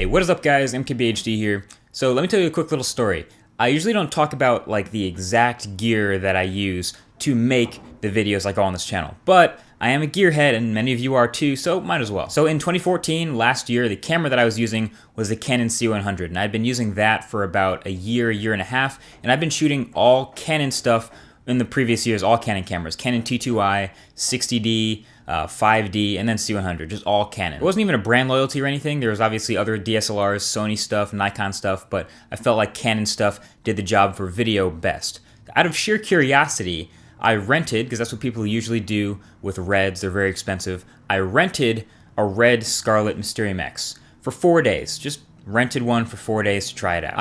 Hey, what is up guys? MKBHD here. So let me tell you a quick little story. I usually don't talk about like the exact gear that I use to make the videos I go on this channel, but I am a gearhead and many of you are too, so might as well. So in 2014, last year, the camera that I was using was the Canon C100, and I'd been using that for about a year and a half, and I've been shooting all Canon stuff in the previous years, all Canon cameras, Canon T2i, 60D, 5D, and then C100, just all Canon. It wasn't even a brand loyalty or anything. There was obviously other DSLRs, Sony stuff, Nikon stuff, but I felt like Canon stuff did the job for video best. Out of sheer curiosity, I rented, because that's what people usually do with Reds, they're very expensive, I rented a Red Scarlett Mysterium X for 4 days, just rented one for 4 days to try it out.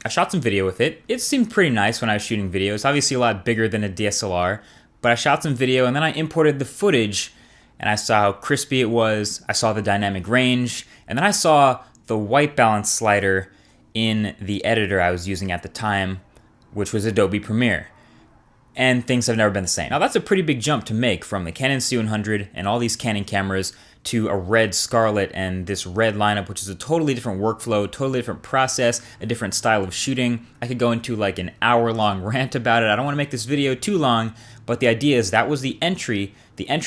I shot some video with it. It seemed pretty nice when I was shooting video. It's obviously a lot bigger than a DSLR, but I shot some video and then I imported the footage and I saw how crispy it was, I saw the dynamic range, and then I saw the white balance slider in the editor I was using at the time, which was Adobe Premiere. And things have never been the same. Now that's a pretty big jump to make from the Canon C100 and all these Canon cameras to a Red Scarlett and this Red lineup, which is a totally different workflow, totally different process, a different style of shooting. I could go into like an hour-long rant about it. I don't want to make this video too long, but the idea is that was the entry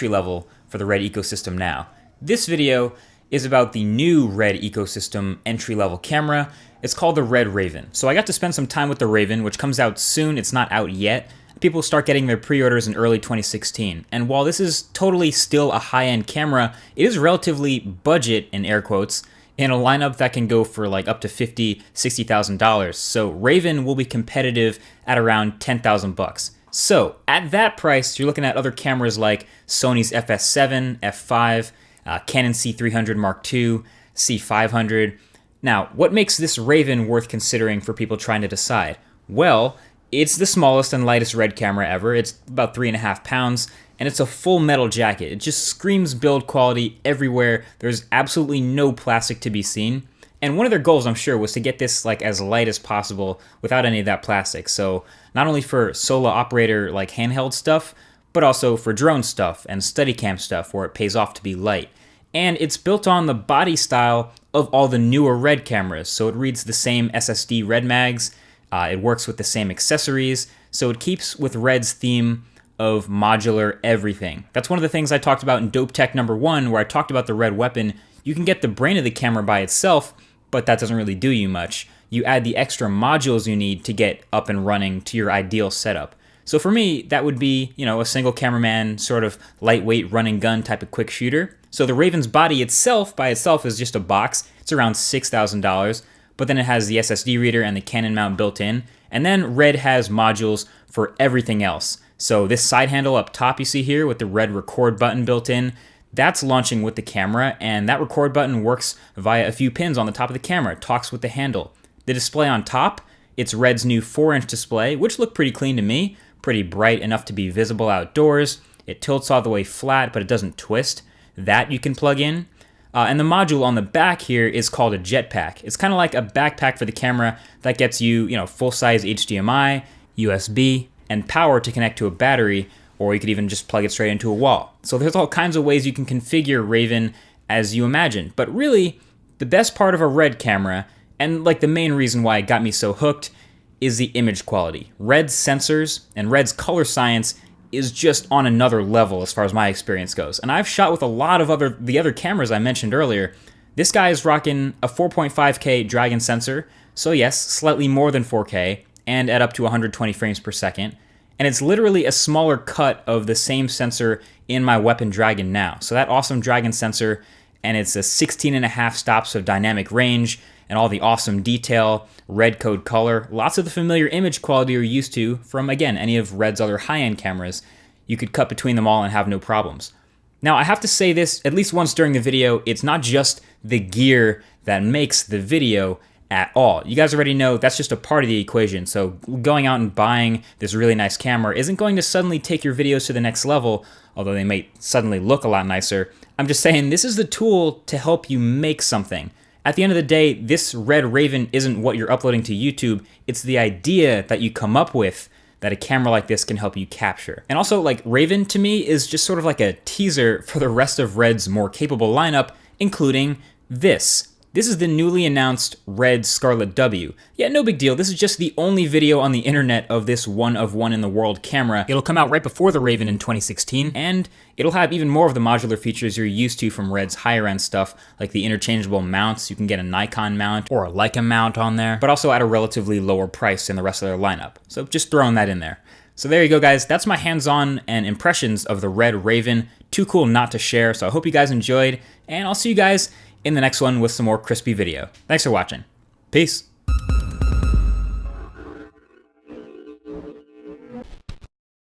level for the Red ecosystem now. This video is about the new Red ecosystem entry-level camera. It's called the Red Raven. So I got to spend some time with the Raven, which comes out soon. It's not out yet. People start getting their pre-orders in early 2016. And while this is totally still a high-end camera, it is relatively budget, in air quotes, in a lineup that can go for like up to $50,000, $60,000. So Raven will be competitive at around 10,000 bucks. So at that price, you're looking at other cameras like Sony's FS7, F5, Canon C300 Mark II, C500. Now, what makes this Raven worth considering for people trying to decide? Well, it's the smallest and lightest Red camera ever. It's about 3.5 pounds, and it's a full metal jacket. It just screams build quality everywhere. There's absolutely no plastic to be seen. And one of their goals, I'm sure, was to get this like as light as possible without any of that plastic. So not only for solo operator like handheld stuff, but also for drone stuff and Steadicam stuff where it pays off to be light. And it's built on the body style of all the newer Red cameras. So it reads the same SSD Red mags. It works with the same accessories, so it keeps with Red's theme of modular everything. That's one of the things I talked about in Dope Tech #1, where I talked about the Red weapon. You can get the brain of the camera by itself, but that doesn't really do you much. You add the extra modules you need to get up and running to your ideal setup. So for me, that would be, a single cameraman, sort of lightweight run and gun type of quick shooter. So the Raven's body itself, by itself, is just a box. It's around $6,000. But then it has the SSD reader and the Canon mount built in. And then Red has modules for everything else. So this side handle up top you see here with the Red record button built in, that's launching with the camera, and that record button works via a few pins on the top of the camera. It talks with the handle. The display on top, it's Red's new 4-inch display, which looked pretty clean to me, pretty bright enough to be visible outdoors. It tilts all the way flat, but it doesn't twist. That you can plug in. And the module on the back here is called a jetpack. It's kind of like a backpack for the camera that gets you, full-size HDMI, USB, and power to connect to a battery, or you could even just plug it straight into a wall. So there's all kinds of ways you can configure Raven as you imagine. But really, the best part of a Red camera, and like the main reason why it got me so hooked, is the image quality. Red's sensors and Red's color science is just on another level as far as my experience goes. And I've shot with a lot of the other cameras I mentioned earlier. This guy is rocking a 4.5K Dragon sensor, so yes, slightly more than 4K, and at up to 120 frames per second. And it's literally a smaller cut of the same sensor in my Weapon Dragon now. So that awesome Dragon sensor, and it's a 16.5 stops of dynamic range, and all the awesome detail, Red code color, lots of the familiar image quality you're used to from, again, any of Red's other high-end cameras. You could cut between them all and have no problems. Now, I have to say this at least once during the video, it's not just the gear that makes the video at all. You guys already know that's just a part of the equation, so going out and buying this really nice camera isn't going to suddenly take your videos to the next level, although they may suddenly look a lot nicer. I'm just saying this is the tool to help you make something. At the end of the day, this Red Raven isn't what you're uploading to YouTube, it's the idea that you come up with that a camera like this can help you capture. And also, like, Raven to me is just sort of like a teaser for the rest of Red's more capable lineup, including this. This is the newly announced Red Scarlet W. Yeah, no big deal. This is just the only video on the internet of this one-of-one in the world camera. It'll come out right before the Raven in 2016, and it'll have even more of the modular features you're used to from Red's higher end stuff, like the interchangeable mounts. You can get a Nikon mount or a Leica mount on there, but also at a relatively lower price than the rest of their lineup. So just throwing that in there. So there you go, guys. That's my hands-on and impressions of the Red Raven. Too cool not to share, so I hope you guys enjoyed, and I'll see you guys in the next one with some more crispy video. Thanks for watching. Peace.